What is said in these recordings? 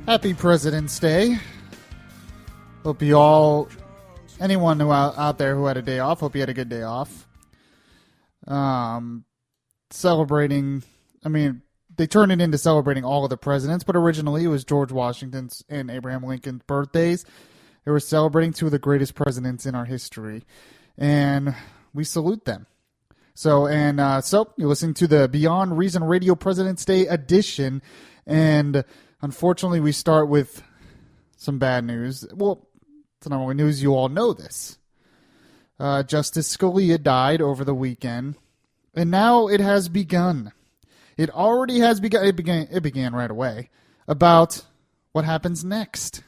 Happy President's Day. Hope you all, anyone who out there who had a day off, hope you had a good day off. Celebrating, they turned it into celebrating all of the presidents, but originally it was George Washington's and Abraham Lincoln's birthdays. They were celebrating two of the greatest presidents in our history, and we salute them. So you're listening to the Beyond Reason Radio President's Day edition, and unfortunately we start with some bad news. Well, it's not only news, you all know this. Justice Scalia died over the weekend, and now it has begun. It already has begun. It began right away about what happens next.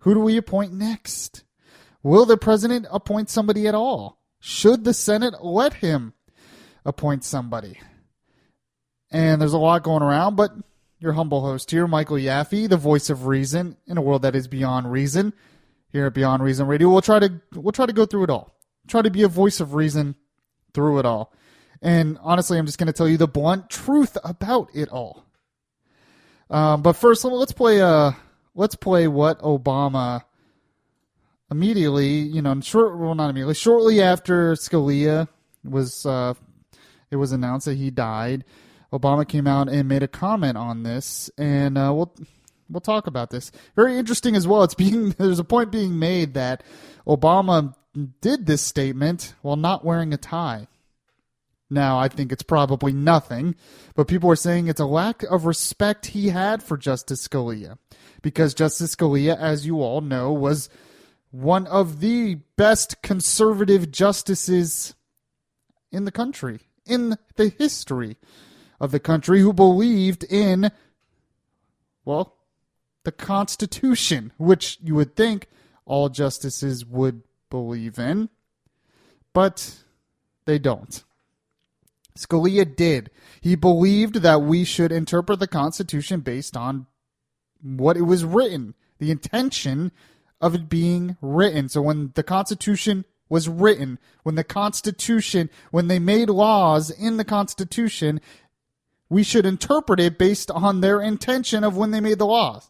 Who do we appoint next? Will the president appoint somebody at all? Should the Senate let him appoint somebody? And there's a lot going around, but your humble host here, Michael Yaffee, the voice of reason in a world that is beyond reason. Here at Beyond Reason Radio, we'll try to go through it all. Try to be a voice of reason through it all. And honestly, I'm just going to tell you the blunt truth about it all. But first, let's play what Obama immediately, shortly after Scalia it was announced that he died. Obama came out and made a comment on this, and we'll talk about this. Very interesting as well. There's a point being made that Obama did this statement while not wearing a tie. Now, I think it's probably nothing, but people are saying it's a lack of respect he had for Justice Scalia, because Justice Scalia, as you all know, was one of the best conservative justices in the country, in the history of the country, who believed in, well, the Constitution, which you would think all justices would believe in, but they don't. Scalia did. He believed that we should interpret the Constitution based on what it was written, the intention of it being written. So when the Constitution was written, when they made laws in the Constitution, we should interpret it based on their intention of when they made the laws.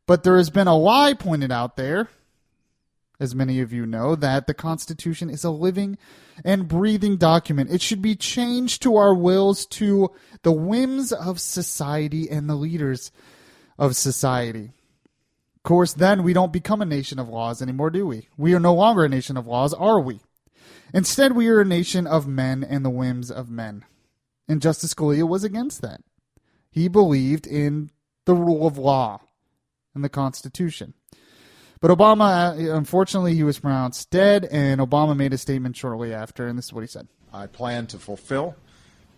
But there has been a lie pointed out there, as many of you know, that the Constitution is a living and breathing document. It should be changed to our wills, to the whims of society and the leaders of society. Of course, then we don't become a nation of laws anymore, do we? We are no longer a nation of laws, are we? Instead, we are a nation of men and the whims of men. And Justice Scalia was against that. He believed in the rule of law and the Constitution. But Obama, unfortunately, he was pronounced dead, and Obama made a statement shortly after, and this is what he said. I plan to fulfill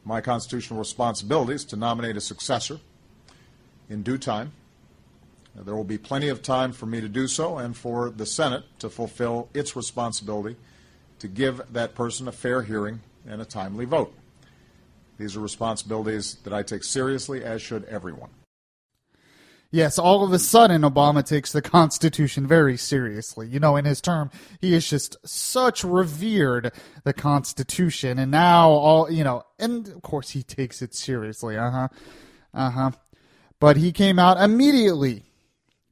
my constitutional responsibilities to nominate a successor in due time. There will be plenty of time for me to do so and for the Senate to fulfill its responsibility to give that person a fair hearing and a timely vote. These are responsibilities that I take seriously, as should everyone. Yes, all of a sudden, Obama takes the Constitution very seriously. In his term, he has just such revered the Constitution, and now and of course he takes it seriously. But he came out immediately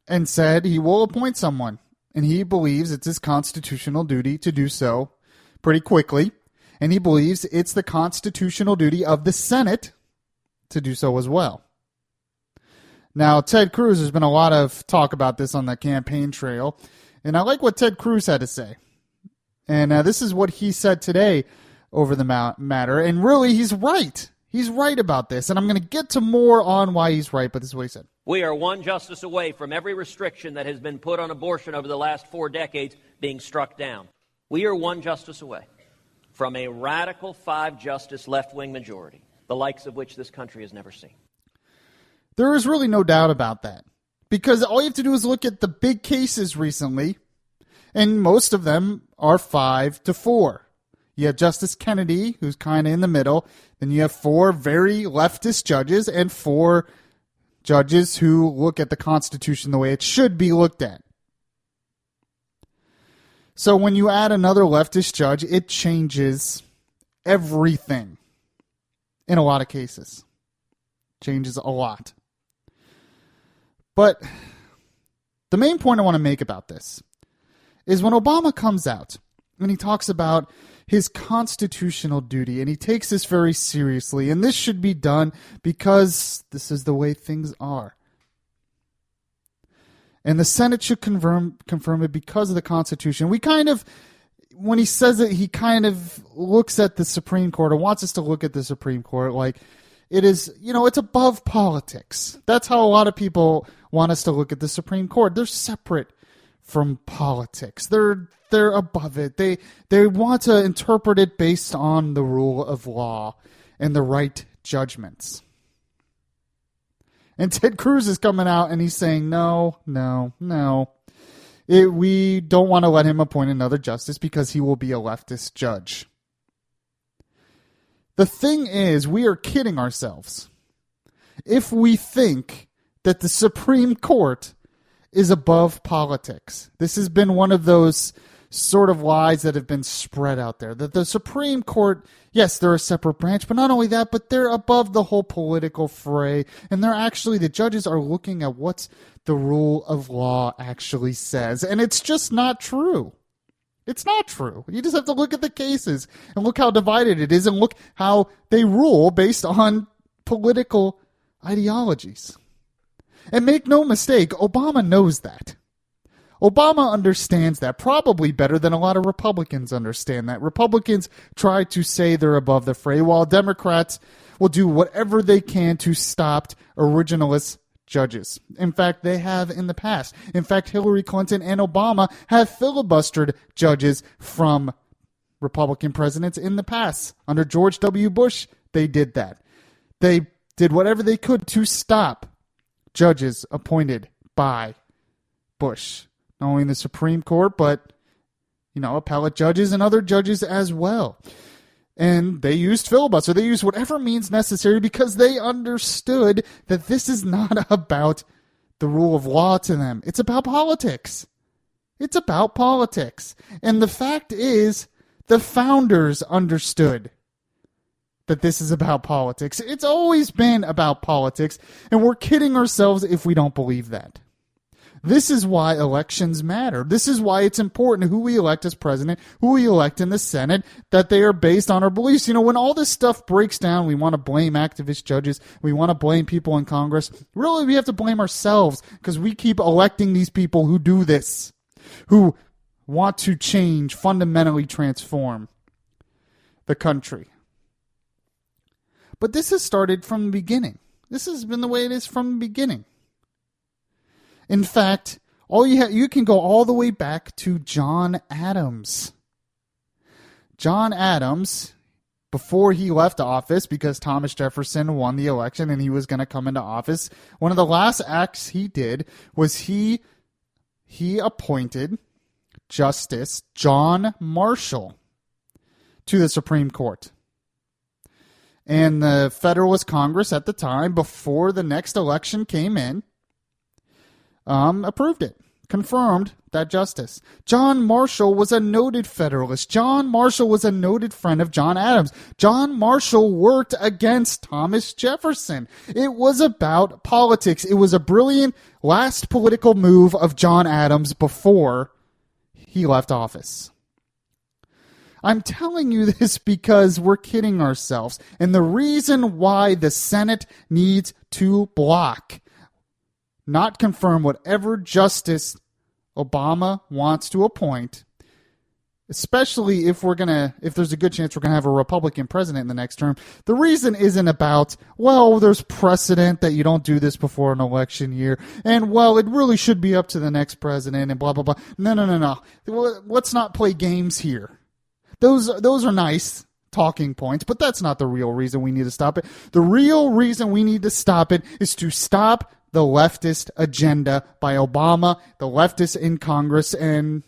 and said he will appoint someone, and he believes it's his constitutional duty to do so pretty quickly, and he believes it's the constitutional duty of the Senate to do so as well. Now, Ted Cruz, there's been a lot of talk about this on the campaign trail, and I like what Ted Cruz had to say. And this is what he said today over the matter, and really, he's right. He's right about this, and I'm going to get to more on why he's right, but this is what he said. We are one justice away from every restriction that has been put on abortion over the last 4 decades being struck down. We are one justice away from a radical 5-justice left-wing majority, the likes of which this country has never seen. There is really no doubt about that, because all you have to do is look at the big cases recently, and most of them are 5-4. You have Justice Kennedy, who's kind of in the middle. Then you have 4 very leftist judges and 4 judges who look at the Constitution the way it should be looked at. So when you add another leftist judge, it changes everything in a lot of cases. Changes a lot. But the main point I want to make about this is when Obama comes out and he talks about his constitutional duty, and he takes this very seriously, and this should be done because this is the way things are. And the Senate should confirm it because of the Constitution. When he says it, he kind of looks at the Supreme Court, or wants us to look at the Supreme Court like it is, it's above politics. That's how a lot of people want us to look at the Supreme Court. They're separate from politics. They're above it. They want to interpret it based on the rule of law and the right judgments. And Ted Cruz is coming out and he's saying, no. We don't want to let him appoint another justice because he will be a leftist judge. The thing is, we are kidding ourselves if we think that the Supreme Court is above politics. This has been one of those sort of lies that have been spread out there. That the Supreme Court, yes, they're a separate branch, but not only that, but they're above the whole political fray. And the judges are looking at what the rule of law actually says. And it's just not true. It's not true. You just have to look at the cases and look how divided it is and look how they rule based on political ideologies. And make no mistake, Obama knows that. Obama understands that probably better than a lot of Republicans understand that. Republicans try to say they're above the fray, while Democrats will do whatever they can to stop originalist judges. In fact, they have in the past. In fact, Hillary Clinton and Obama have filibustered judges from Republican presidents in the past. Under George W. Bush, they did that. They did whatever they could to stop judges appointed by Bush. Not only in the Supreme Court, but, appellate judges and other judges as well. And they used filibuster. They used whatever means necessary because they understood that this is not about the rule of law to them. It's about politics. It's about politics. And the fact is, the founders understood that this is about politics. It's always been about politics, and we're kidding ourselves if we don't believe that. This is why elections matter. This is why it's important who we elect as president, who we elect in the Senate, that they are based on our beliefs. When all this stuff breaks down, we want to blame activist judges. We want to blame people in Congress. Really, we have to blame ourselves because we keep electing these people who do this, who want to change, fundamentally transform the country. But this has started from the beginning. This has been the way it is from the beginning. In fact, you can go all the way back to John Adams. John Adams, before he left office, because Thomas Jefferson won the election and he was going to come into office, one of the last acts he did was he appointed Justice John Marshall to the Supreme Court. And the Federalist Congress at the time, before the next election came in, approved it, confirmed that justice. John Marshall was a noted Federalist. John Marshall was a noted friend of John Adams. John Marshall worked against Thomas Jefferson. It was about politics. It was a brilliant last political move of John Adams before he left office. I'm telling you this because we're kidding ourselves. And the reason why the Senate needs to block, not confirm whatever justice Obama wants to appoint, especially if there's a good chance we're going to have a Republican president in the next term. The reason isn't about, there's precedent that you don't do this before an election year, and it really should be up to the next president and blah, blah, blah. No. Let's not play games here. Those are nice talking points, but that's not the real reason we need to stop it. The real reason we need to stop it is to stop the leftist agenda by Obama, the leftists in Congress, and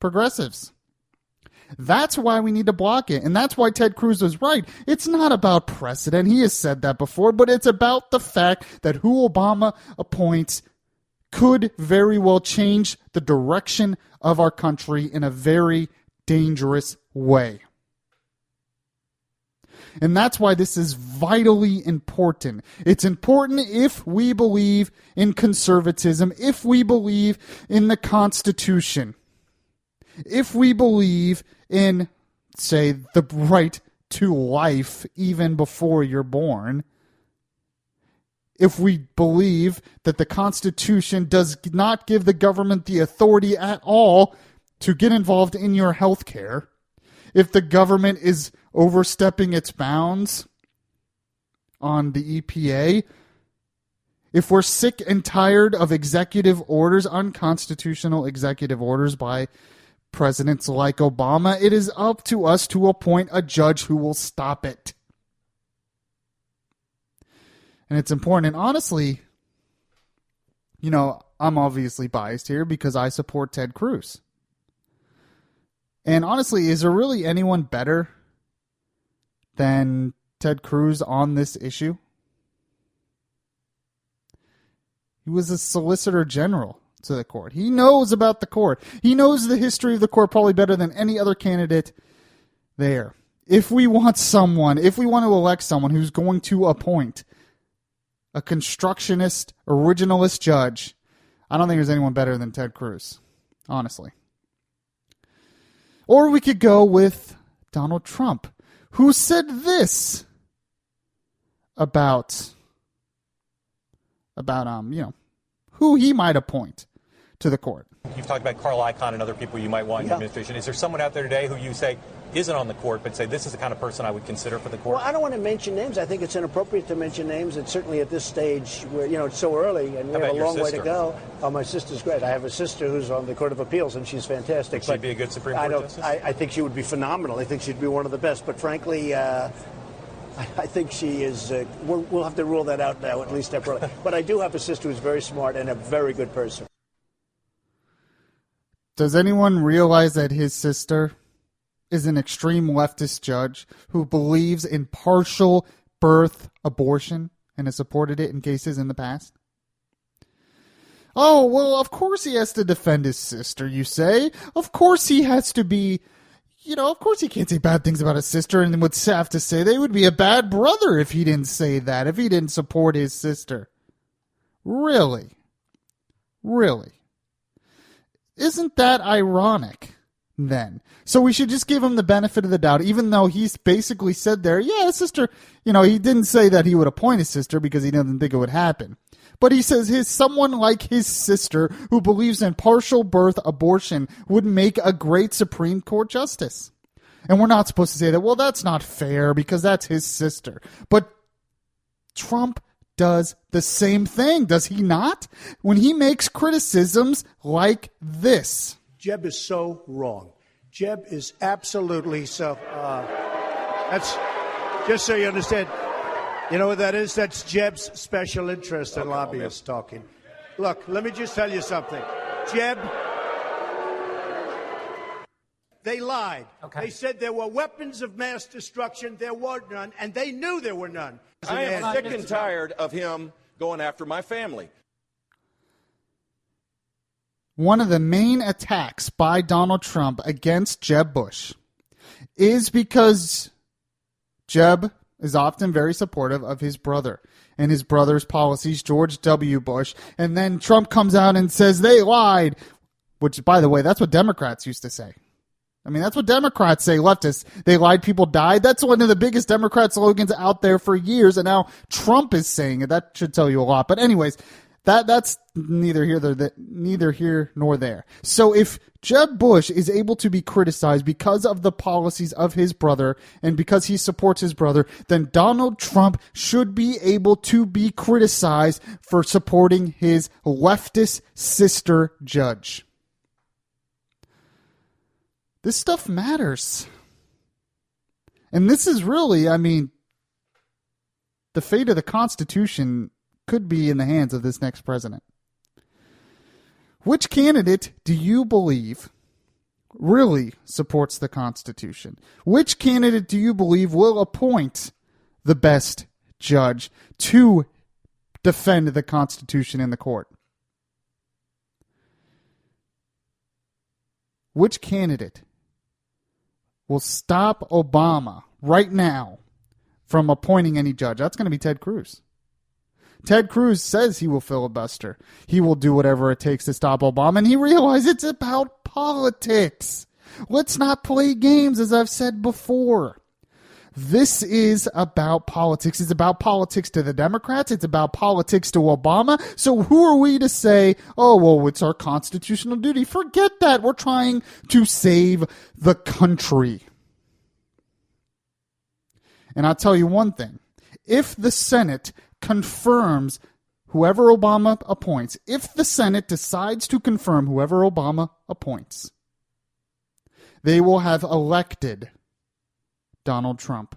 progressives. That's why we need to block it, and that's why Ted Cruz was right. It's not about precedent. He has said that before, but it's about the fact that who Obama appoints could very well change the direction of our country in a very dangerous way. And that's why this is vitally important. It's important if we believe in conservatism, if we believe in the Constitution, if we believe in, say, the right to life even before you're born, if we believe that the Constitution does not give the government the authority at all to get involved in your health care, if the government is overstepping its bounds on the EPA, if we're sick and tired of executive orders, unconstitutional executive orders by presidents like Obama, it is up to us to appoint a judge who will stop it. And it's important. And honestly, I'm obviously biased here because I support Ted Cruz. And honestly, is there really anyone better than Ted Cruz on this issue? He was a solicitor general to the court. He knows about the court. He knows the history of the court probably better than any other candidate there. If we want to elect someone who's going to appoint a constructionist, originalist judge, I don't think there's anyone better than Ted Cruz, honestly. Or we could go with Donald Trump, who said this about who he might appoint to the court. You've talked about Carl Icahn and other people you might want in your administration. Is there someone out there today who you say isn't on the court, but say this is the kind of person I would consider for the court? Well, I don't want to mention names. I think it's inappropriate to mention names, and certainly at this stage where, it's so early and we have a long way to go. Oh, my sister's great. I have a sister who's on the Court of Appeals, and she's fantastic. Would she be a good Supreme Court justice? I think she would be phenomenal. I think she'd be one of the best. But frankly, I think she is. We'll have to rule that out now, at least temporarily. But I do have a sister who's very smart and a very good person. Does anyone realize that his sister is an extreme leftist judge who believes in partial birth abortion and has supported it in cases in the past? Oh, well, of course he has to defend his sister, you say. Of course he has to be, of course he can't say bad things about his sister and would have to say they would be a bad brother if he didn't say that, if he didn't support his sister. Really? Really? Isn't that ironic, then? So we should just give him the benefit of the doubt, even though he's basically said there, yeah, his sister, he didn't say that he would appoint his sister because he didn't think it would happen. But he says someone like his sister who believes in partial birth abortion would make a great Supreme Court justice. And we're not supposed to say that, well, that's not fair because that's his sister. But Trump does the same thing, does he not? When he makes criticisms like this. Jeb is so wrong. Jeb is absolutely so. That's just so you understand. You know what that is? That's Jeb's special interest and lobbyists talking. Look, let me just tell you something. Jeb, they lied. Okay. They said there were weapons of mass destruction. There were none, and they knew there were none. I am sick and tired of him going after my family. One of the main attacks by Donald Trump against Jeb Bush is because Jeb is often very supportive of his brother and his brother's policies, George W. Bush. And then Trump comes out and says they lied, which, by the way, that's what Democrats used to say. I mean, that's what Democrats say, leftists. They lied, people died. That's one of the biggest Democrat slogans out there for years, and now Trump is saying it. That should tell you a lot. But anyways, that's neither here nor there. So if Jeb Bush is able to be criticized because of the policies of his brother and because he supports his brother, then Donald Trump should be able to be criticized for supporting his leftist sister judge. This stuff matters. And this is really, the fate of the Constitution could be in the hands of this next president. Which candidate do you believe really supports the Constitution? Which candidate do you believe will appoint the best judge to defend the Constitution in the court? Which candidate will stop Obama right now from appointing any judge. That's going to be Ted Cruz. Ted Cruz says he will filibuster. He will do whatever it takes to stop Obama, and he realizes it's about politics. Let's not play games, as I've said before. This is about politics. It's about politics to the Democrats. It's about politics to Obama. So who are we to say, oh, well, it's our constitutional duty? Forget that. We're trying to save the country. And I'll tell you one thing. If the Senate confirms whoever Obama appoints, if the Senate decides to confirm whoever Obama appoints, they will have elected Donald Trump.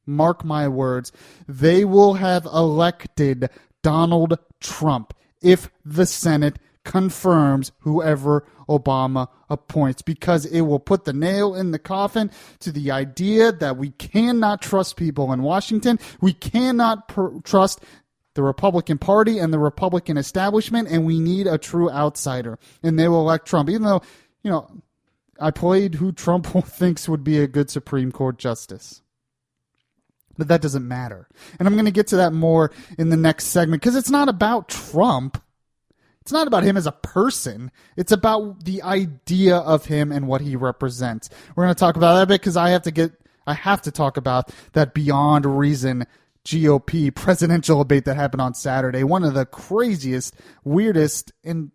Mark my words. They will have elected Donald Trump if the Senate confirms whoever Obama appoints, because it will put the nail in the coffin to the idea that we cannot trust people in Washington. We cannot trust the Republican Party and the Republican establishment, and we need a true outsider. And they will elect Trump, even though, I played who Trump thinks would be a good Supreme Court justice. But that doesn't matter. And I'm going to get to that more in the next segment, because it's not about Trump. It's not about him as a person. It's about the idea of him and what he represents. We're going to talk about that a bit, because I have to talk about that Beyond Reason GOP presidential debate that happened on Saturday. One of the craziest, weirdest, and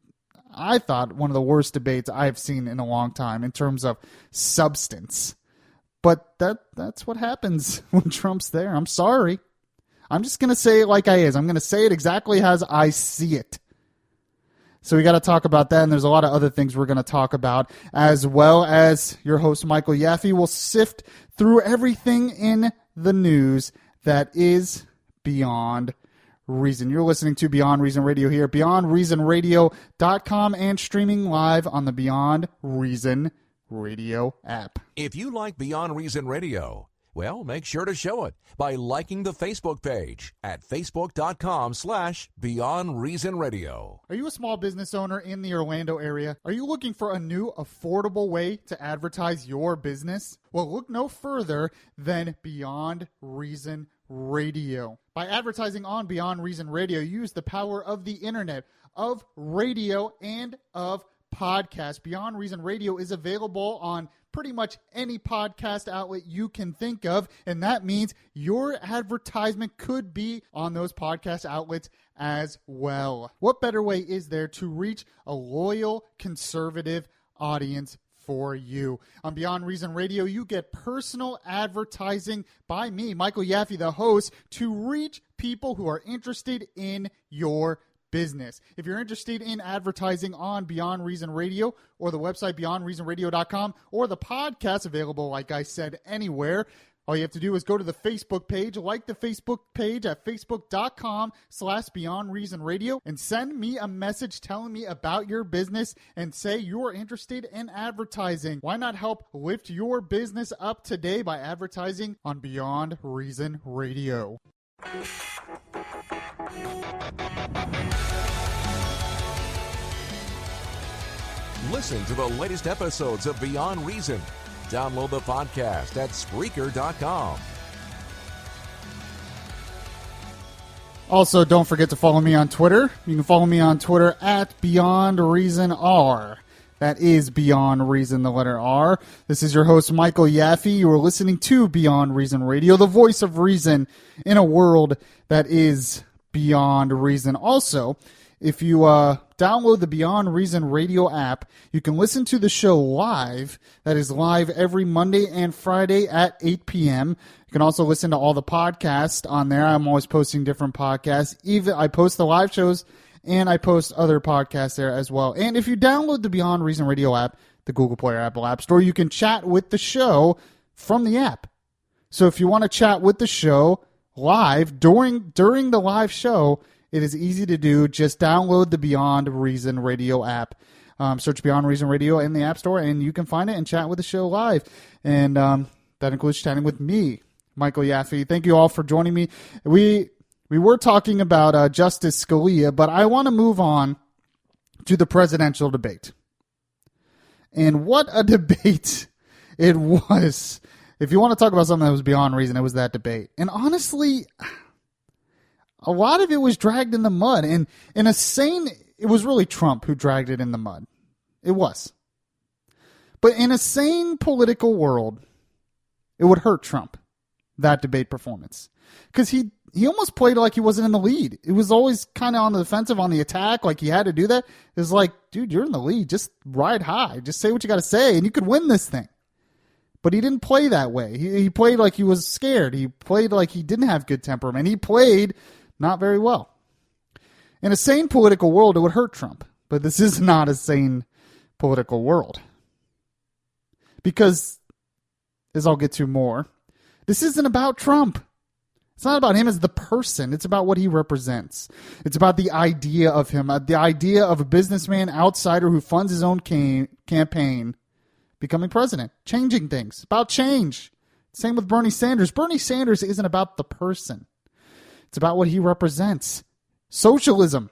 I thought one of the worst debates I've seen in a long time in terms of substance. But that's what happens when Trump's there. I'm sorry. I'm just going to say it like I is. I'm going to say it exactly as I see it. So we got to talk about that, and there's a lot of other things we're going to talk about, as well as your host, Michael Yaffee, will sift through everything in the news that is beyond reason. You're listening to Beyond Reason Radio here, beyondreasonradio.com, and streaming live on the Beyond Reason Radio app. If you like Beyond Reason Radio, well, make sure to show it by liking the Facebook page at facebook.com/Beyond Reason Radio. Are you a small business owner in the Orlando area? Are you looking for a new, affordable way to advertise your business? Well, look no further than Beyond Reason Radio. By advertising on Beyond Reason Radio, you use the power of the internet, of radio, and of podcast. Beyond Reason Radio is available on pretty much any podcast outlet you can think of, and that means your advertisement could be on those podcast outlets as well. What better way is there to reach a loyal conservative audience for you? On Beyond Reason Radio, you get personal advertising by me, Michael Yaffee, the host, to reach people who are interested in your business. If you're interested in advertising on Beyond Reason Radio or the website beyondreasonradio.com or the podcast available, like I said, anywhere, all you have to do is go to the Facebook page, like the Facebook page at facebook.com/Beyond Reason Radio, and send me a message telling me about your business and say you're interested in advertising. Why not help lift your business up today by advertising on Beyond Reason Radio? Listen to the latest episodes of Beyond Reason. Download the podcast at Spreaker.com. Also, don't forget to follow me on Twitter. You can follow me on Twitter at Beyond Reason R. That is Beyond Reason, the letter R. This is your host, Michael Yaffee. You are listening to Beyond Reason Radio, the voice of reason in a world that is beyond reason. Also, if you download the Beyond Reason Radio app, you can listen to the show live. That is live every Monday and Friday at 8 p.m. You can also listen to all the podcasts on there. I'm always posting different podcasts. Even I post the live shows, and I post other podcasts there as well. And if you download the Beyond Reason Radio app, the Google Play or Apple App Store, you can chat with the show from the app. So if you want to chat with the show live during the live show, it is easy to do. Just download the Beyond Reason Radio app. Search Beyond Reason Radio in the App Store, and you can find it and chat with the show live. And that includes chatting with me, Michael Yaffee. Thank you all for joining me. We were talking about Justice Scalia, but I want to move on to the presidential debate. And what a debate it was If you want to talk about something that was beyond reason, it was that debate. And honestly, a lot of it was dragged in the mud. And in a sane, it was really Trump who dragged it in the mud. It was. But in a sane political world, it would hurt Trump, that debate performance. Because he almost played like he wasn't in the lead. It was always kind of on the defensive, on the attack, like he had to do that. It was like, dude, you're in the lead. Just ride high. Just say what you got to say, and you could win this thing. But he didn't play that way. He played like he was scared. He played like he didn't have good temperament. He played not very well. In a sane political world, it would hurt Trump. But this is not a sane political world. Because, as I'll get to more, this isn't about Trump. It's not about him as the person. It's about what he represents. It's about the idea of him, the idea of a businessman, outsider who funds his own campaign, becoming president, changing things, about change. Same with Bernie Sanders. Bernie Sanders isn't about the person. It's about what he represents. Socialism,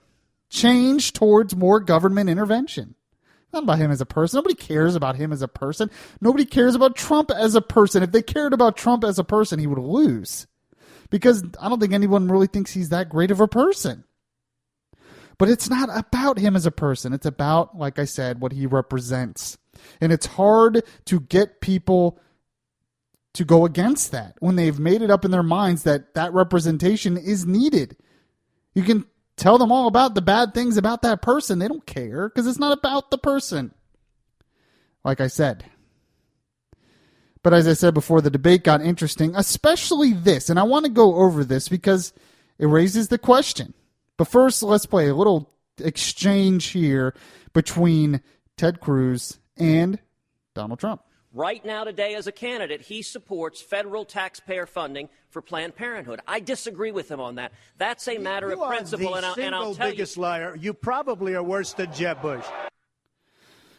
change towards more government intervention. Not about him as a person. Nobody cares about him as a person. Nobody cares about Trump as a person. If they cared about Trump as a person, he would lose. Because I don't think anyone really thinks he's that great of a person. But it's not about him as a person. It's about, like I said, what he represents. And it's hard to get people to go against that when they've made it up in their minds that that representation is needed. You can tell them all about the bad things about that person. They don't care because it's not about the person. Like I said. But as I said before, the debate got interesting, especially this. And I want to go over this because it raises the question. But first, let's play a little exchange here between Ted Cruz and Donald Trump. Right now, today, as a candidate, he supports federal taxpayer funding for Planned Parenthood. I disagree with him on that. That's a matter of principle, and I'll tell you. You are the biggest liar. You probably are worse than Jeb Bush.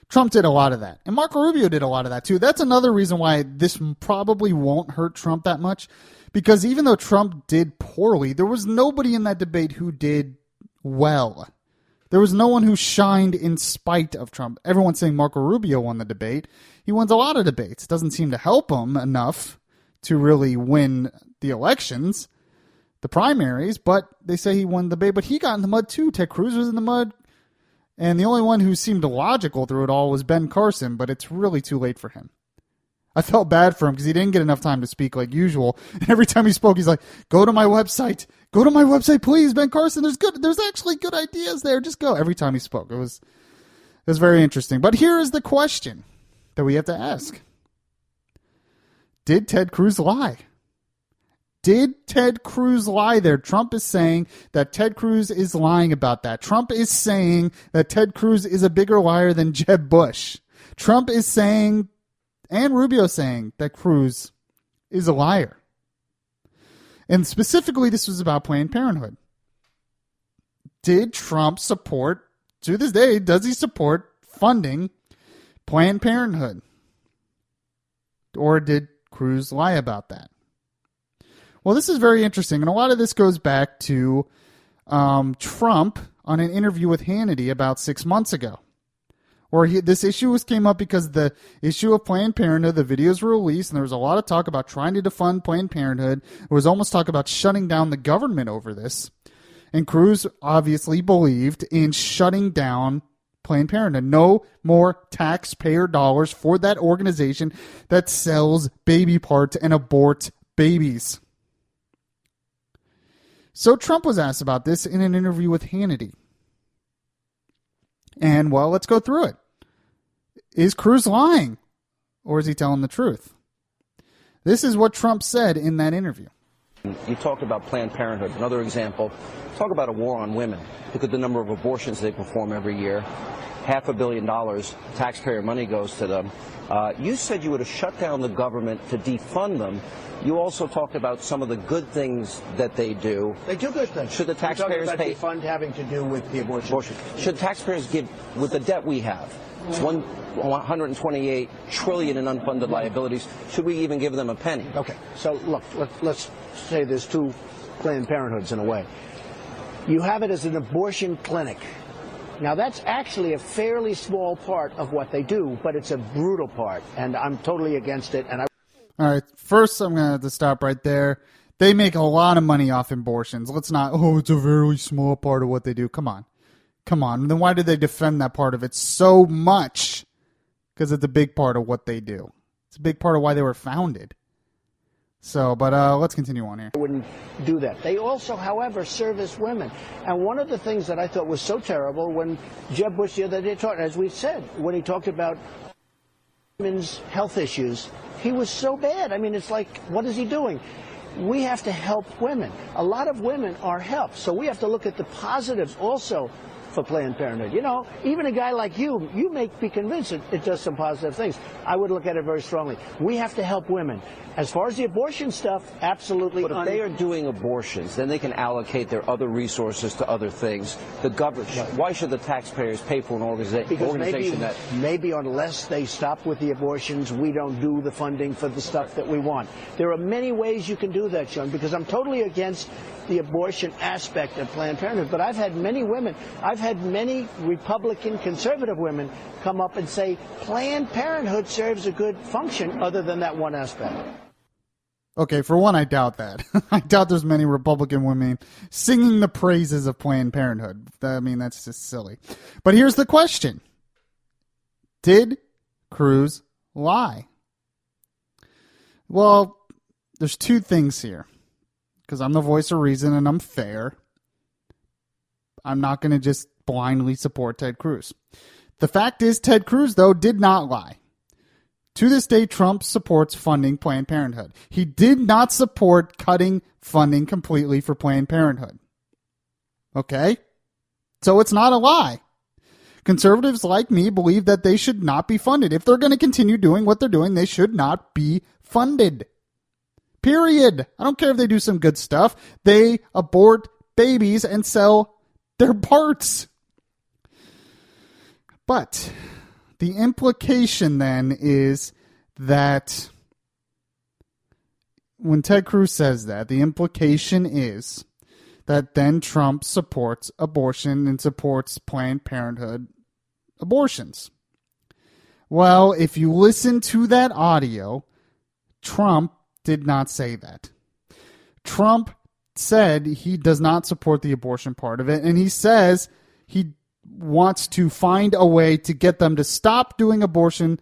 Trump did a lot of that. And Marco Rubio did a lot of that, too. That's another reason why this probably won't hurt Trump that much. Because even though Trump did poorly, there was nobody in that debate who did well. There was no one who shined in spite of Trump. Everyone's saying Marco Rubio won the debate. He wins a lot of debates. It doesn't seem to help him enough to really win the elections, the primaries, but they say he won the debate. But he got in the mud, too. Ted Cruz was in the mud. And the only one who seemed logical through it all was Ben Carson, but it's really too late for him. I felt bad for him because he didn't get enough time to speak like usual. And every time he spoke, he's like, go to my website. Go to my website, please, Ben Carson. There's actually good ideas there. Just go. Every time he spoke. It was very interesting. But here is the question that we have to ask. Did Ted Cruz lie? Did Ted Cruz lie there? Trump is saying that Ted Cruz is lying about that. Trump is saying that Ted Cruz is a bigger liar than Jeb Bush. Trump is saying, and Rubio saying, that Cruz is a liar. And specifically, this was about Planned Parenthood. Did Trump support, to this day, does he support funding Planned Parenthood? Or did Cruz lie about that? Well, this is very interesting, and a lot of this goes back to Trump on an interview with Hannity about 6 months ago, where this issue came up because the issue of Planned Parenthood, the videos were released, and there was a lot of talk about trying to defund Planned Parenthood. There was almost talk about shutting down the government over this, and Cruz obviously believed in shutting down Planned Parenthood. No more taxpayer dollars for that organization that sells baby parts and aborts babies. So Trump was asked about this in an interview with Hannity. And, well, let's go through it. Is Cruz lying? Or is he telling the truth? This is what Trump said in that interview. You talked about Planned Parenthood. Another example, talk about a war on women. Look at the number of abortions they perform every year. $500 million taxpayer money goes to them. You said you would have shut down the government to defund them. You also talked about some of the good things that they do. They do good things. Should the taxpayers pay? Fund having to do with the abortion. Should taxpayers give, with the debt we have, it's $128 trillion in unfunded liabilities, should we even give them a penny? Okay, so look, let's say there's two Planned Parenthoods in a way. You have it as an abortion clinic. Now, that's actually a fairly small part of what they do, but it's a brutal part, and I'm totally against it. And All right, first I'm going to have to stop right there. They make a lot of money off abortions. Let's not, it's a very small part of what they do. Come on. Then why do they defend that part of it so much? Because it's a big part of what they do. It's a big part of why they were founded. So, but let's continue on here. Wouldn't do that. They also, however, serve as women. And one of the things that I thought was so terrible when Jeb Bush the other day talked, as we said, when he talked about women's health issues, he was so bad. I mean, it's like, what is he doing? We have to help women. A lot of women are helped. So we have to look at the positives also for Planned Parenthood. You know, even a guy like you may be convinced it does some positive things. I would look at it very strongly. We have to help women. As far as the abortion stuff, absolutely. But if they are doing abortions, then they can allocate their other resources to other things. The government, why should the taxpayers pay for an organization that... Maybe unless they stop with the abortions, we don't do the funding for the stuff that we want. There are many ways you can do that, John, because I'm totally against the abortion aspect of Planned Parenthood. But I've had many Republican conservative women come up and say Planned Parenthood serves a good function other than that one aspect. Okay, for one, I doubt that. I doubt there's many Republican women singing the praises of Planned Parenthood. I mean, that's just silly. But here's the question. Did Cruz lie? Well, there's two things here. Because I'm the voice of reason and I'm fair. I'm not going to just blindly support Ted Cruz. The fact is, Ted Cruz, though, did not lie. To this day, Trump supports funding Planned Parenthood. He did not support cutting funding completely for Planned Parenthood. Okay? So it's not a lie. Conservatives like me believe that they should not be funded. If they're going to continue doing what they're doing, they should not be funded. Period. I don't care if they do some good stuff. They abort babies and sell their parts. But the implication then is that when Ted Cruz says that, the implication is that then Trump supports abortion and supports Planned Parenthood abortions. Well, if you listen to that audio, Trump did not say that. Trump said he does not support the abortion part of it, and he says he wants to find a way to get them to stop doing abortion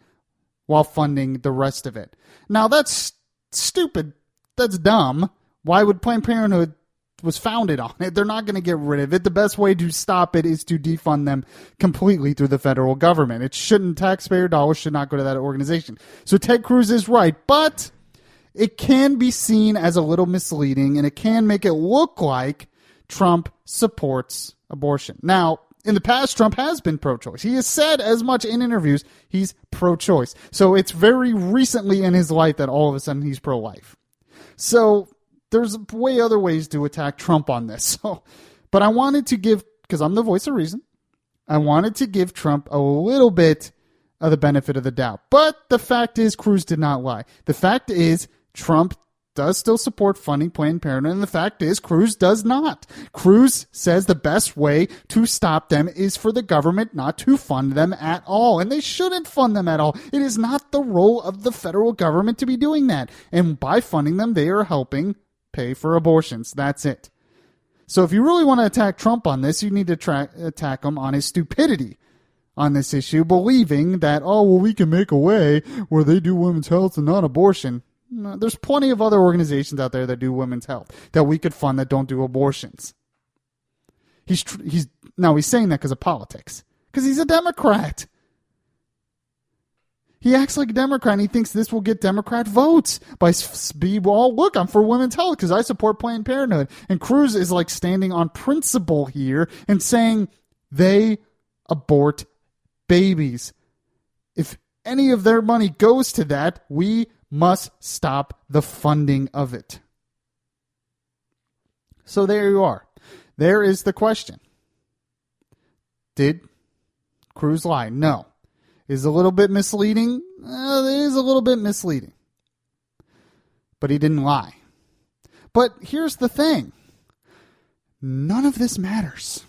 while funding the rest of it. Now, that's stupid. That's dumb. Why would Planned Parenthood was founded on it? They're not going to get rid of it. The best way to stop it is to defund them completely through the federal government. It shouldn't, taxpayer dollars should not go to that organization. So Ted Cruz is right, but it can be seen as a little misleading, and it can make it look like Trump supports abortion. Now, in the past, Trump has been pro-choice. He has said as much in interviews he's pro-choice. So it's very recently in his life that all of a sudden he's pro-life. So there's way other ways to attack Trump on this. But I wanted to give, because I'm the voice of reason, I wanted to give Trump a little bit of the benefit of the doubt. But the fact is, Cruz did not lie. The fact is, Trump does still support funding Planned Parenthood, and the fact is, Cruz does not. Cruz says the best way to stop them is for the government not to fund them at all, and they shouldn't fund them at all. It is not the role of the federal government to be doing that, and by funding them, they are helping pay for abortions. That's it. So if you really want to attack Trump on this, you need to attack him on his stupidity on this issue, believing that, we can make a way where they do women's health and not abortion. No, there's plenty of other organizations out there that do women's health that we could fund that don't do abortions. He's saying that because of politics, because he's a Democrat. He acts like a Democrat, and he thinks this will get Democrat votes by look, I'm for women's health because I support Planned Parenthood. And Cruz is like standing on principle here and saying they abort babies. If any of their money goes to that, we must stop the funding of it. So there you are. There is the question. Did Cruz lie? No. Is it a little bit misleading? It is a little bit misleading. But he didn't lie. But here's the thing. None of this matters.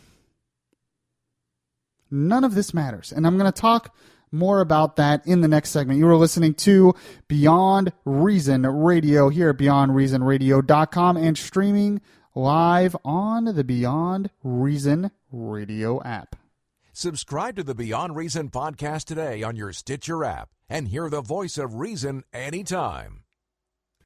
None of this matters. And I'm going to talk More about that in the next segment. You are listening to Beyond Reason Radio here at beyondreasonradio.com and streaming live on the Beyond Reason Radio app. Subscribe to the Beyond Reason podcast today on your Stitcher app and hear the voice of reason anytime.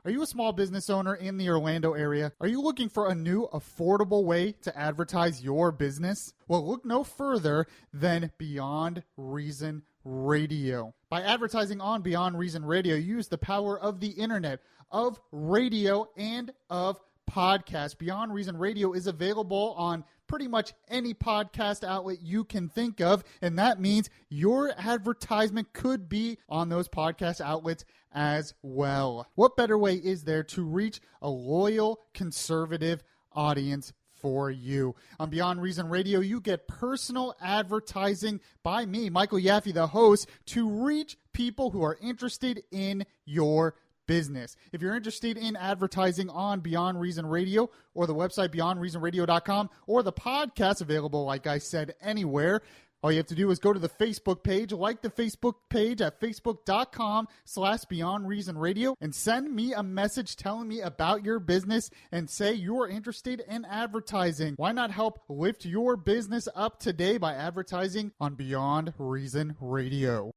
Are you a small business owner in the Orlando area? Are you looking for a new, affordable way to advertise your business? Well, look no further than Beyond Reason Radio. By advertising on Beyond Reason Radio, you use the power of the internet, of radio, and of podcast. Beyond Reason Radio is available on pretty much any podcast outlet you can think of, and that means your advertisement could be on those podcast outlets as well. What better way is there to reach a loyal conservative audience for you? On Beyond Reason Radio, you get personal advertising by me, Michael Yaffee, the host, to reach people who are interested in your business. If you're interested in advertising on Beyond Reason Radio or the website beyondreasonradio.com or the podcast available, like I said, anywhere, all you have to do is go to the Facebook page, like the Facebook page at facebook.com/Beyond Reason Radio, and send me a message telling me about your business and say you're interested in advertising. Why not help lift your business up today by advertising on Beyond Reason Radio?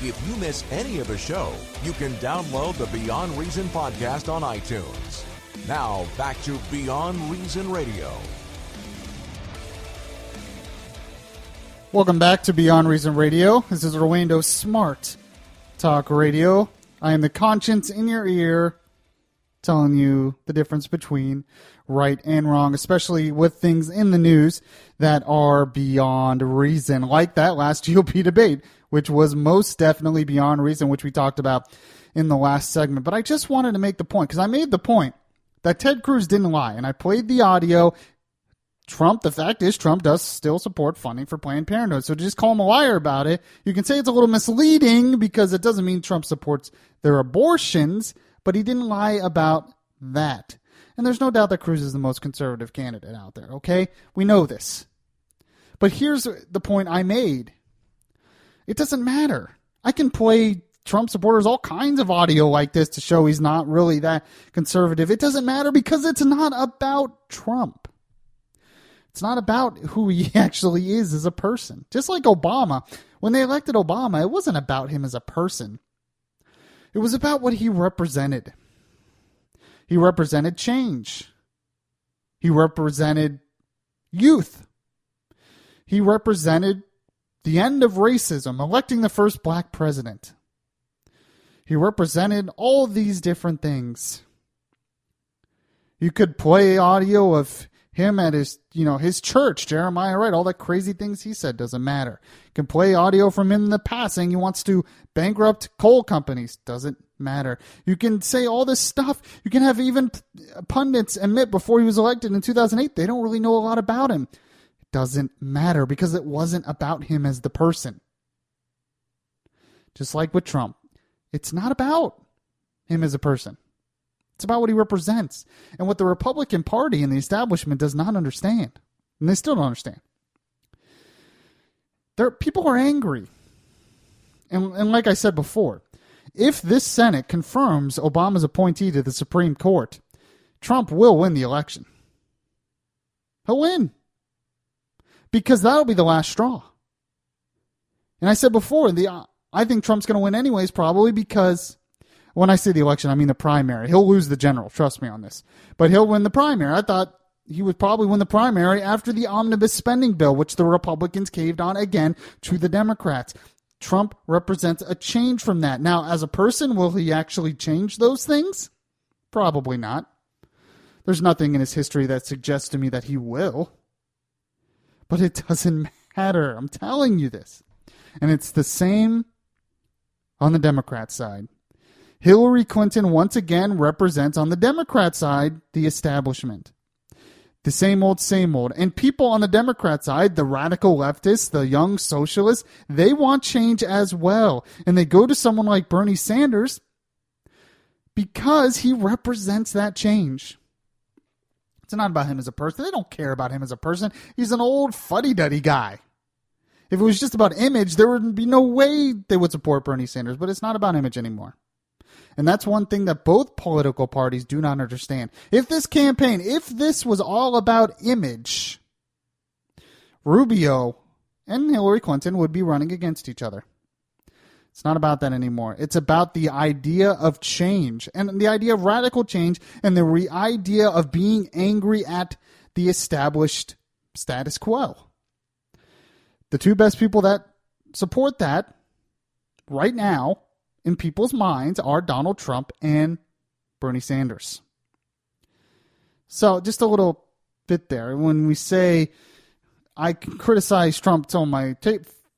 If you miss any of the show, you can download the Beyond Reason podcast on iTunes. Now, back to Beyond Reason Radio. Welcome back to Beyond Reason Radio. This is Orlando Smart Talk Radio. I am the conscience in your ear telling you the difference between right and wrong, especially with things in the news that are beyond reason, like that last GOP debate, which was most definitely beyond reason, which we talked about in the last segment. But I just wanted to make the point, because I made the point that Ted Cruz didn't lie, and I played the audio. The fact is, Trump does still support funding for Planned Parenthood. So to just call him a liar about it, you can say it's a little misleading because it doesn't mean Trump supports their abortions, but he didn't lie about that. And there's no doubt that Cruz is the most conservative candidate out there, okay? We know this. But here's the point I made. It doesn't matter. I can play Trump supporters all kinds of audio like this to show he's not really that conservative. It doesn't matter because it's not about Trump. It's not about who he actually is as a person. Just like Obama. When they elected Obama, it wasn't about him as a person. It was about what he represented. He represented change. He represented youth. He represented the end of racism, electing the first black president. He represented all these different things. You could play audio of him at his church, Jeremiah Wright, all that crazy things he said, doesn't matter. You can play audio from him in the past saying he wants to bankrupt coal companies, doesn't matter. You can say all this stuff. You can have even pundits admit before he was elected in 2008, they don't really know a lot about him. It doesn't matter because it wasn't about him as the person. Just like with Trump, it's not about him as a person. It's about what he represents and what the Republican Party and the establishment does not understand. And they still don't understand. People are angry. And like I said before, if this Senate confirms Obama's appointee to the Supreme Court, Trump will win the election. He'll win. Because that'll be the last straw. And I said before, I think Trump's going to win anyways, probably because when I say the election, I mean the primary. He'll lose the general. Trust me on this. But he'll win the primary. I thought he would probably win the primary after the omnibus spending bill, which the Republicans caved on again to the Democrats. Trump represents a change from that. Now, as a person, will he actually change those things? Probably not. There's nothing in his history that suggests to me that he will. But it doesn't matter. I'm telling you this. And it's the same on the Democrat side. Hillary Clinton once again represents on the Democrat side the establishment. The same old, same old. And people on the Democrat side, the radical leftists, the young socialists, they want change as well. And they go to someone like Bernie Sanders because he represents that change. It's not about him as a person. They don't care about him as a person. He's an old fuddy-duddy guy. If it was just about image, there would be no way they would support Bernie Sanders, but it's not about image anymore. And that's one thing that both political parties do not understand. If this campaign, if this was all about image, Rubio and Hillary Clinton would be running against each other. It's not about that anymore. It's about the idea of change and the idea of radical change and the idea of being angry at the established status quo. The two best people that support that right now in people's minds are Donald Trump and Bernie Sanders. So just a little bit there. When we say I can criticize Trump till my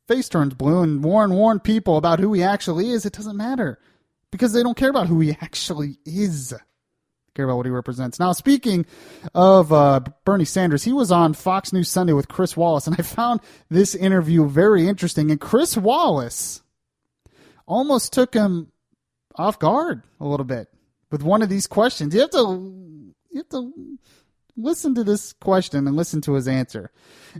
face turns blue and warn people about who he actually is, it doesn't matter because they don't care about who he actually is. They care about what he represents. Now, speaking of Bernie Sanders, he was on Fox News Sunday with Chris Wallace, and I found this interview very interesting. And Chris Wallace almost took him off guard a little bit with one of these questions. You have to listen to this question and listen to his answer.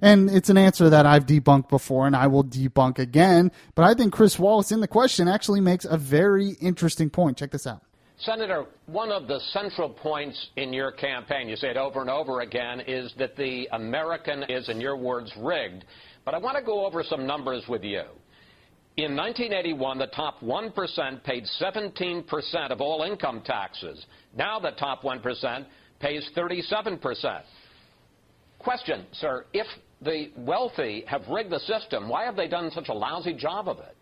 And it's an answer that I've debunked before and I will debunk again. But I think Chris Wallace in the question actually makes a very interesting point. Check this out. Senator, one of the central points in your campaign, you say it over and over again, is that the American is, in your words, rigged. But I want to go over some numbers with you. In 1981, the top 1% paid 17% of all income taxes. Now the top 1% pays 37%. Question, sir, if the wealthy have rigged the system, why have they done such a lousy job of it?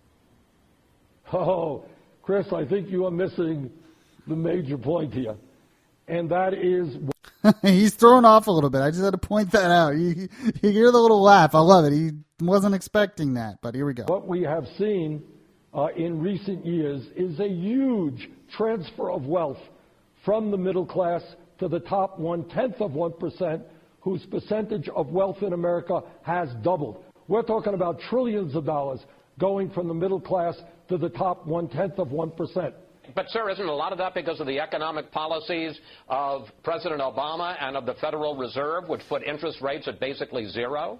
Oh, Chris, I think you are missing the major point here, and that is... He's thrown off a little bit. I just had to point that out. You hear the little laugh. I love it. He wasn't expecting that, but here we go. What we have seen in recent years is a huge transfer of wealth from the middle class to the top 1/10 of 1%, whose percentage of wealth in America has doubled. We're talking about trillions of dollars going from the middle class to the top 1/10 of 1%. But, sir, isn't a lot of that because of the economic policies of President Obama and of the Federal Reserve, which put interest rates at basically zero?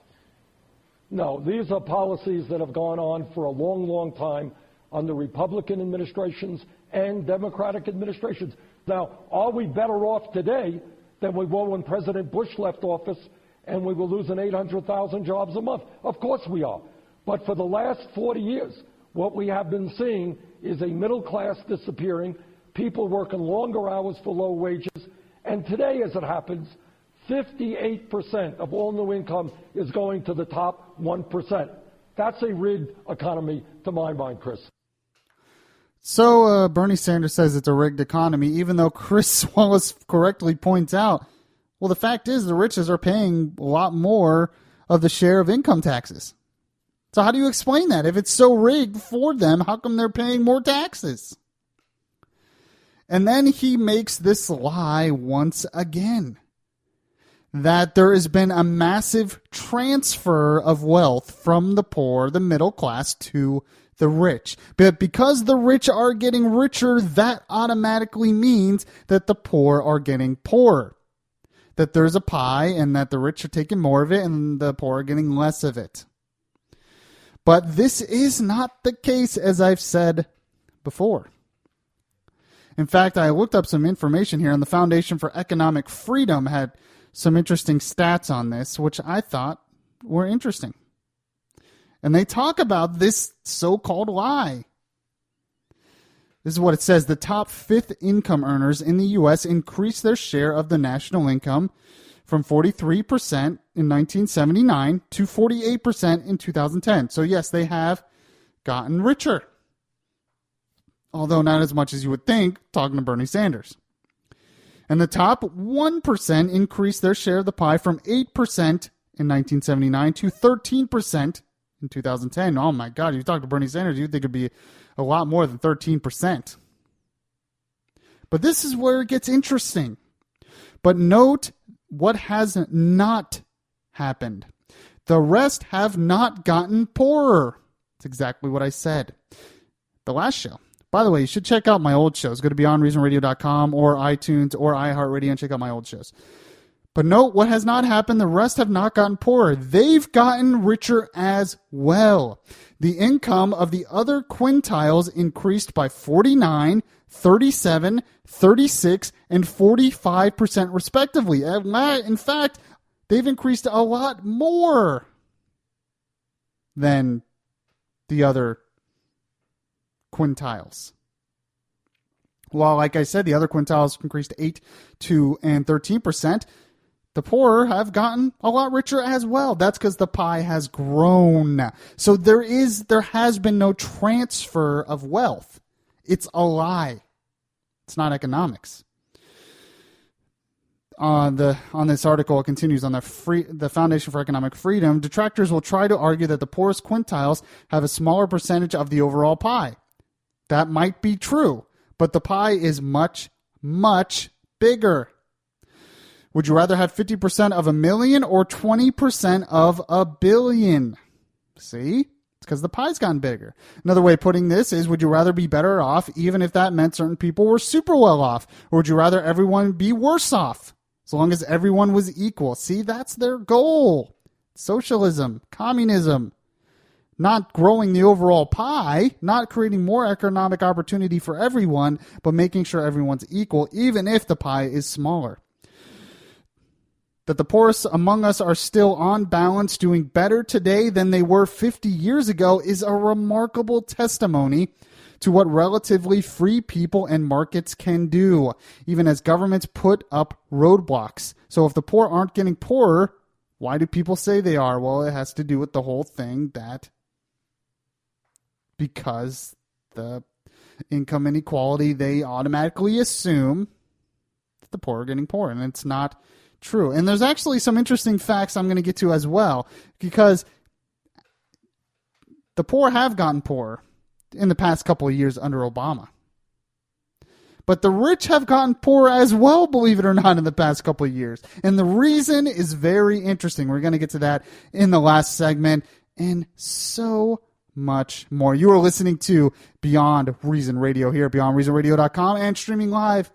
No, these are policies that have gone on for a long, long time under Republican administrations and Democratic administrations. Now, are we better off today than we were when President Bush left office and we were losing 800,000 jobs a month? Of course we are. But for the last 40 years, what we have been seeing is a middle class disappearing, people working longer hours for low wages, and today, as it happens, 58% of all new income is going to the top 1%. That's a rigged economy to my mind, Chris. So Bernie Sanders says it's a rigged economy, even though Chris Wallace correctly points out, well, the fact is the riches are paying a lot more of the share of income taxes. So how do you explain that? If it's so rigged for them, how come they're paying more taxes? And then he makes this lie once again, that there has been a massive transfer of wealth from the poor, the middle class, to the rich. But because the rich are getting richer, that automatically means that the poor are getting poorer. That there's a pie and that the rich are taking more of it and the poor are getting less of it. But this is not the case, as I've said before. In fact, I looked up some information here, and the Foundation for Economic Freedom had some interesting stats on this, which I thought were interesting. And they talk about this so-called lie. This is what it says. The top fifth income earners in the U.S. increased their share of the national income from 43% in 1979 to 48% in 2010. So yes, they have gotten richer. Although not as much as you would think, talking to Bernie Sanders. And the top 1% increased their share of the pie from 8% in 1979 to 13% in 2010. Oh my God, you talk to Bernie Sanders, you'd think it'd be a lot more than 13%. But this is where it gets interesting. But note what has not happened. The rest have not gotten poorer. That's exactly what I said the last show. By the way, you should check out my old shows. Go to beyondreasonradio.com or iTunes or iHeartRadio and check out my old shows. But note what has not happened. The rest have not gotten poorer. They've gotten richer as well. The income of the other quintiles increased by 49, 37, 36, and 45% respectively. In fact, they've increased a lot more than the other quintiles. While, like I said, the other quintiles increased 8, 2, and 13%, the poor have gotten a lot richer as well. That's because the pie has grown. So there has been no transfer of wealth. It's a lie. It's not economics. On this article, it continues on the Foundation for Economic Freedom. Detractors will try to argue that the poorest quintiles have a smaller percentage of the overall pie. That might be true, but the pie is much, much bigger. Would you rather have 50% of a million or 20% of a billion? See? It's because the pie's gotten bigger. Another way of putting this is, would you rather be better off even if that meant certain people were super well off? Or would you rather everyone be worse off as long as everyone was equal? See, that's their goal. Socialism, communism, not growing the overall pie, not creating more economic opportunity for everyone, but making sure everyone's equal even if the pie is smaller. That the poorest among us are still on balance doing better today than they were 50 years ago is a remarkable testimony to what relatively free people and markets can do, even as governments put up roadblocks. So if the poor aren't getting poorer, why do people say they are? Well, it has to do with the whole thing that because the income inequality, they automatically assume that the poor are getting poorer, and it's not true. And there's actually some interesting facts I'm going to get to as well, because the poor have gotten poorer in the past couple of years under Obama. But the rich have gotten poorer as well, believe it or not, in the past couple of years. And the reason is very interesting. We're going to get to that in the last segment and so much more. You are listening to Beyond Reason Radio here at beyondreasonradio.com and streaming live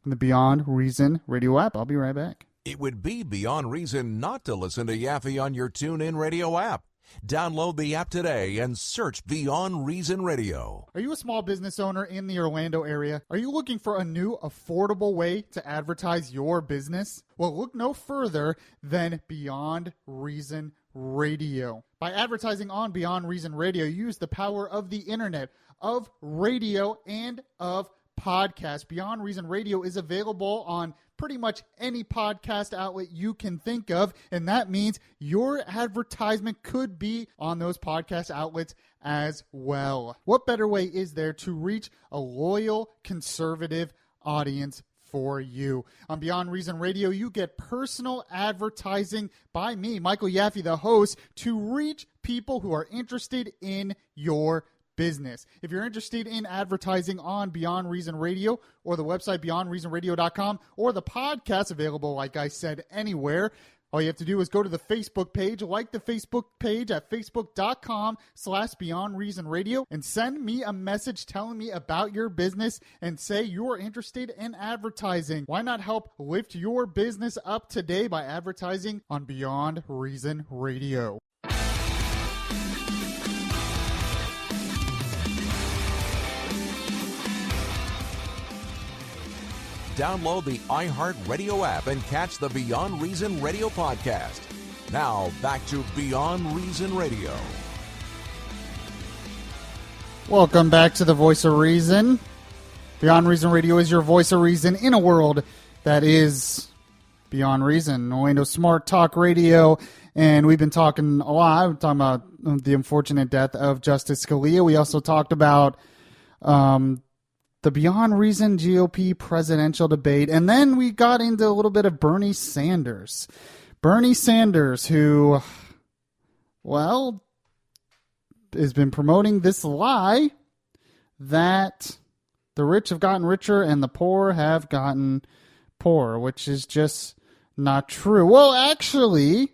on the Beyond Reason Radio app. I'll be right back. It would be beyond reason not to listen to Yaffee on your TuneIn Radio app. Download the app today and search Beyond Reason Radio. Are you a small business owner in the Orlando area? Are you looking for a new, affordable way to advertise your business? Well, look no further than Beyond Reason Radio. By advertising on Beyond Reason Radio, you use the power of the internet, of radio, and of podcast. Beyond Reason Radio is available on pretty much any podcast outlet you can think of, and that means your advertisement could be on those podcast outlets as well. What better way is there to reach a loyal, conservative audience for you? On Beyond Reason Radio, you get personal advertising by me, Michael Yaffee, the host, to reach people who are interested in your business. If you're interested in advertising on Beyond Reason Radio or the website beyondreasonradio.com or the podcast available, like I said, anywhere, all you have to do is go to the Facebook page, like the Facebook page at facebook.com/Beyond Reason Radio, and send me a message telling me about your business and say you're interested in advertising. Why not help lift your business up today by advertising on Beyond Reason Radio? Download the iHeartRadio app and catch the Beyond Reason Radio podcast. Now, back to Beyond Reason Radio. Welcome back to the Voice of Reason. Beyond Reason Radio is your voice of reason in a world that is beyond reason. Orlando Smart Talk Radio, and we've been talking a lot. We're talking about the unfortunate death of Justice Scalia. We also talked about the Beyond Reason GOP presidential debate. And then we got into a little bit of Bernie Sanders. Bernie Sanders, who, well, has been promoting this lie that the rich have gotten richer and the poor have gotten poorer, which is just not true. Well, actually,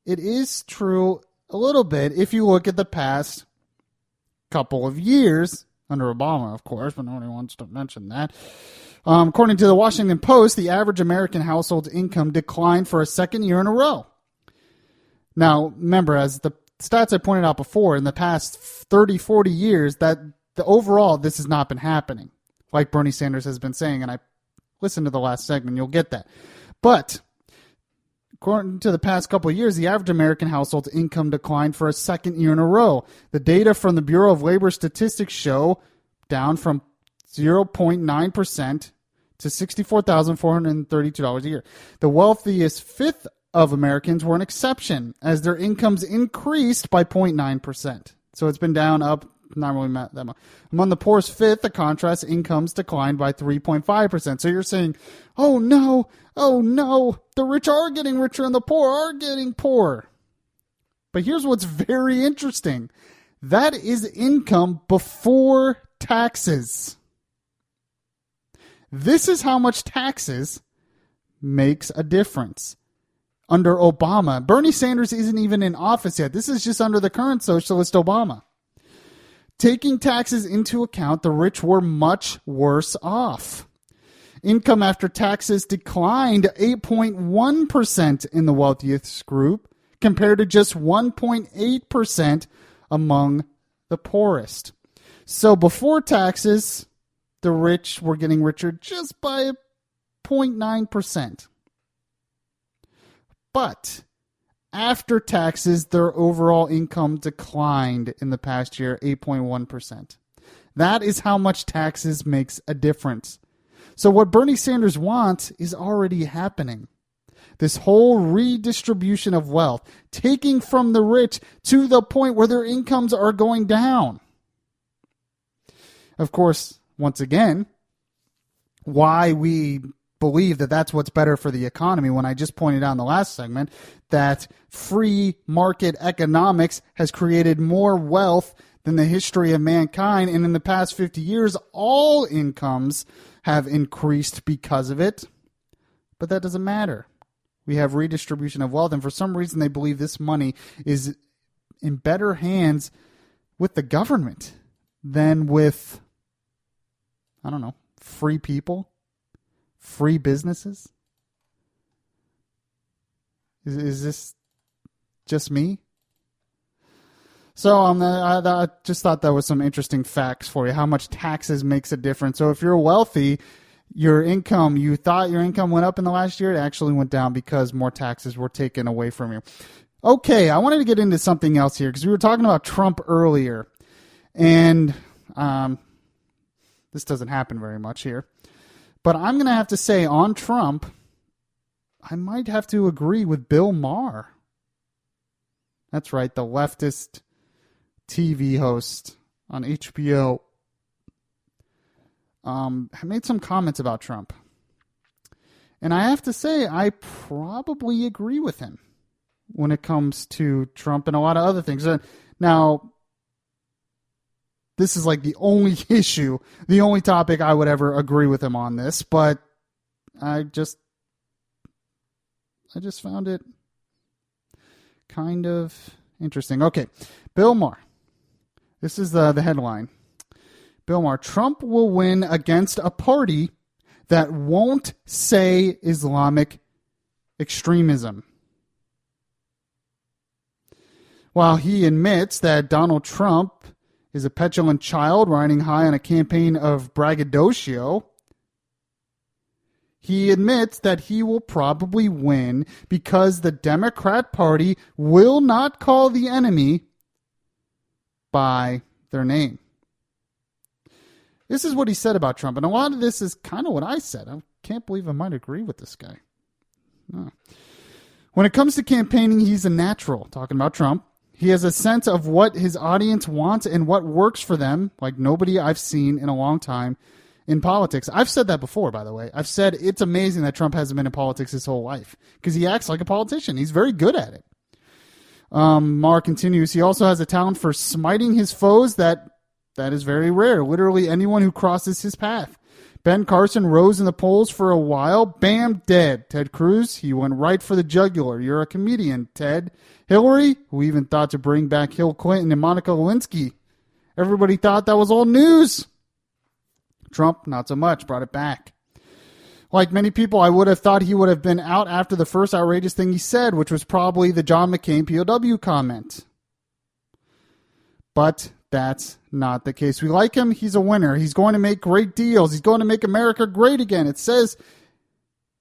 it is true a little bit if you look at the past couple of years under Obama, of course, but nobody wants to mention that. According to the Washington Post, the average American household's income declined for a second year in a row. Now, remember, as the stats I pointed out before, in the past 30, 40 years, that the overall, this has not been happening, like Bernie Sanders has been saying, and I listened to the last segment, you'll get that. But according to the past couple of years, the average American household's income declined for a second year in a row. The data from the Bureau of Labor Statistics show down from 0.9% to $64,432 a year. The wealthiest fifth of Americans were an exception, as their incomes increased by 0.9%. So it's been down, up, not really that much. Among the poorest fifth, the contrast, incomes declined by 3.5%. So you're saying, oh no, the rich are getting richer and the poor are getting poorer. But here's what's very interesting. That is income before taxes. This is how much taxes makes a difference. Under Obama, Bernie Sanders isn't even in office yet. This is just under the current socialist Obama. Taking taxes into account, the rich were much worse off. Income after taxes declined 8.1% in the wealthiest group, compared to just 1.8% among the poorest. So before taxes, the rich were getting richer just by 0.9%. But after taxes, their overall income declined in the past year, 8.1%. That is how much taxes makes a difference. So what Bernie Sanders wants is already happening. This whole redistribution of wealth, taking from the rich to the point where their incomes are going down. Of course, once again, why we believe that that's what's better for the economy, when I just pointed out in the last segment that free market economics has created more wealth than the history of mankind, and in the past 50 years all incomes have increased because of it. But that doesn't matter. We have redistribution of wealth, and for some reason they believe this money is in better hands with the government than with, I don't know, free people. Free businesses? Is this just me? So I just thought that was some interesting facts for you, how much taxes makes a difference. So if you're wealthy, your income, you thought your income went up in the last year, it actually went down because more taxes were taken away from you. Okay, I wanted to get into something else here because we were talking about Trump earlier. And this doesn't happen very much here. But I'm going to have to say, on Trump, I might have to agree with Bill Maher. That's right, the leftist TV host on HBO. Made some comments about Trump. And I have to say, I probably agree with him when it comes to Trump and a lot of other things. Now, this is like the only issue, the only topic I would ever agree with him on this, but I just found it kind of interesting. Okay, Bill Maher. This is the headline. Bill Maher, Trump will win against a party that won't say Islamic extremism. While he admits that Donald Trump is a petulant child riding high on a campaign of braggadocio, he admits that he will probably win because the Democrat Party will not call the enemy by their name. This is what he said about Trump, and a lot of this is kind of what I said. I can't believe I might agree with this guy. No. When it comes to campaigning, he's a natural, talking about Trump. He has a sense of what his audience wants and what works for them, like nobody I've seen in a long time in politics. I've said that before, by the way. I've said it's amazing that Trump hasn't been in politics his whole life because he acts like a politician. He's very good at it. Maher continues, he also has a talent for smiting his foes that is very rare. Literally anyone who crosses his path. Ben Carson rose in the polls for a while. Bam, dead. Ted Cruz, he went right for the jugular. You're a comedian, Ted. Hillary, who even thought to bring back Hillary Clinton and Monica Lewinsky Everybody thought that was old news. Trump, not so much, brought it back. Like many people, I would have thought he would have been out after the first outrageous thing he said, which was probably the John McCain POW comment. But that's not the case. We like him. He's a winner. He's going to make great deals. He's going to make America great again. It says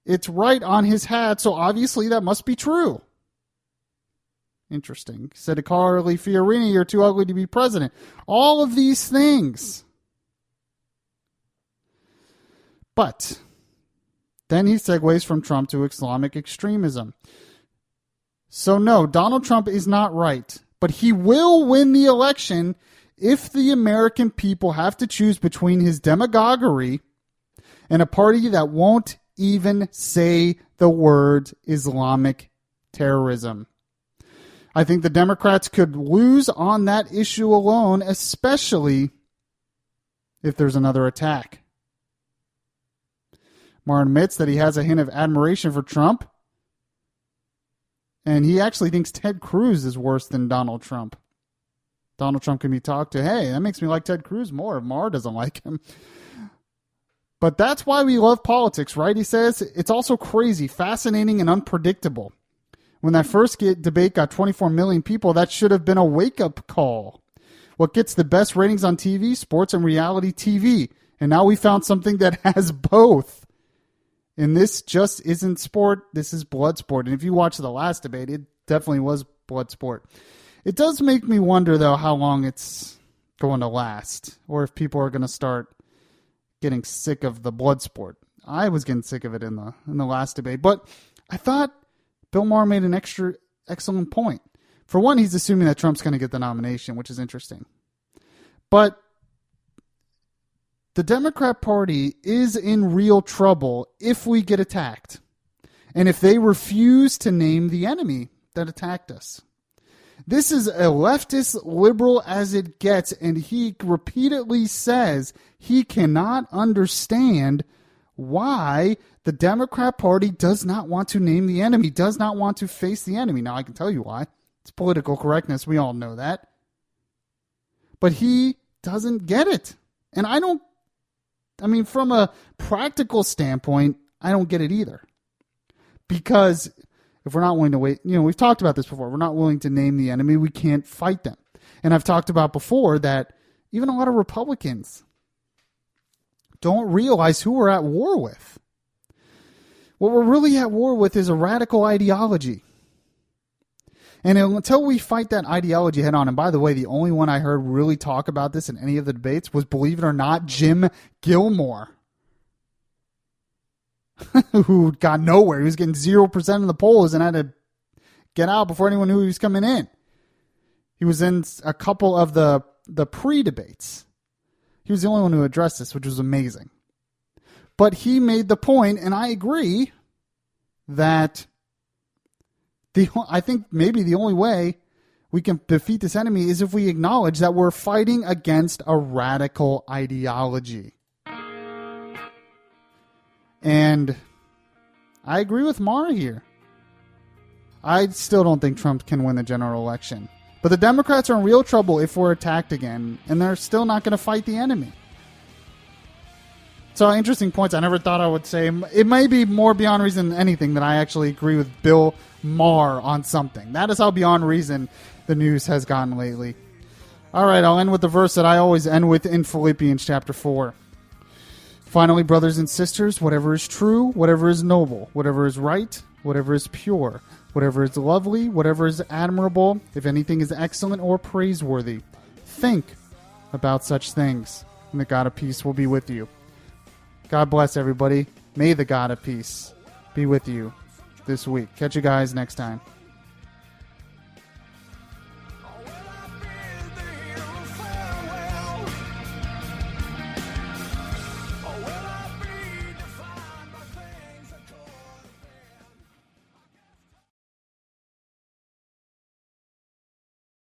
it's right on his hat, so obviously that must be true. Interesting. He said to Carly Fiorina, you're too ugly to be president. All of these things. But then he segues from Trump to Islamic extremism. So no, Donald Trump is not right. But he will win the election if the American people have to choose between his demagoguery and a party that won't even say the word Islamic terrorism. I think the Democrats could lose on that issue alone, especially if there's another attack. Maher admits that he has a hint of admiration for Trump, and he actually thinks Ted Cruz is worse than Donald Trump. Donald Trump can be talked to, hey, that makes me like Ted Cruz more if Maher doesn't like him. But that's why we love politics, right? He says it's also crazy, fascinating, and unpredictable. When that first debate got 24 million people, that should have been a wake-up call. What gets the best ratings on TV? Sports and reality TV. And now we found something that has both. And this just isn't sport. This is blood sport. And if you watch the last debate, it definitely was blood sport. It does make me wonder, though, how long it's going to last. Or if people are going to start getting sick of the blood sport. I was getting sick of it in the last debate. But I thought Bill Maher made an excellent point. For one, he's assuming that Trump's going to get the nomination, which is interesting. But the Democrat Party is in real trouble if we get attacked. And if they refuse to name the enemy that attacked us. This is a leftist liberal as it gets, and he repeatedly says he cannot understand why the Democrat Party does not want to name the enemy, does not want to face the enemy. Now, I can tell you why. It's political correctness. We all know that. But he doesn't get it. And from a practical standpoint, I don't get it either. Because if we're not willing to wait, we've talked about this before. We're not willing to name the enemy. We can't fight them. And I've talked about before that even a lot of Republicans don't realize who we're at war with. What we're really at war with is a radical ideology. And until we fight that ideology head on, and by the way, the only one I heard really talk about this in any of the debates was, believe it or not, Jim Gilmore, who got nowhere. He was getting 0% in the polls and had to get out before anyone knew he was coming in. He was in a couple of the pre-debates. He was the only one who addressed this, which was amazing. But he made the point, and I agree, that I think maybe the only way we can defeat this enemy is if we acknowledge that we're fighting against a radical ideology. And I agree with Maher here. I still don't think Trump can win the general election. But the Democrats are in real trouble if we're attacked again, and they're still not going to fight the enemy. So, interesting points I never thought I would say. It may be more beyond reason than anything that I actually agree with Bill Maher on something. That is how beyond reason the news has gotten lately. All right, I'll end with the verse that I always end with in Philippians chapter 4. Finally, brothers and sisters, whatever is true, whatever is noble, whatever is right, whatever is pure, whatever is lovely, whatever is admirable, if anything is excellent or praiseworthy, think about such things, and the God of peace will be with you. God bless everybody. May the God of peace be with you this week. Catch you guys next time.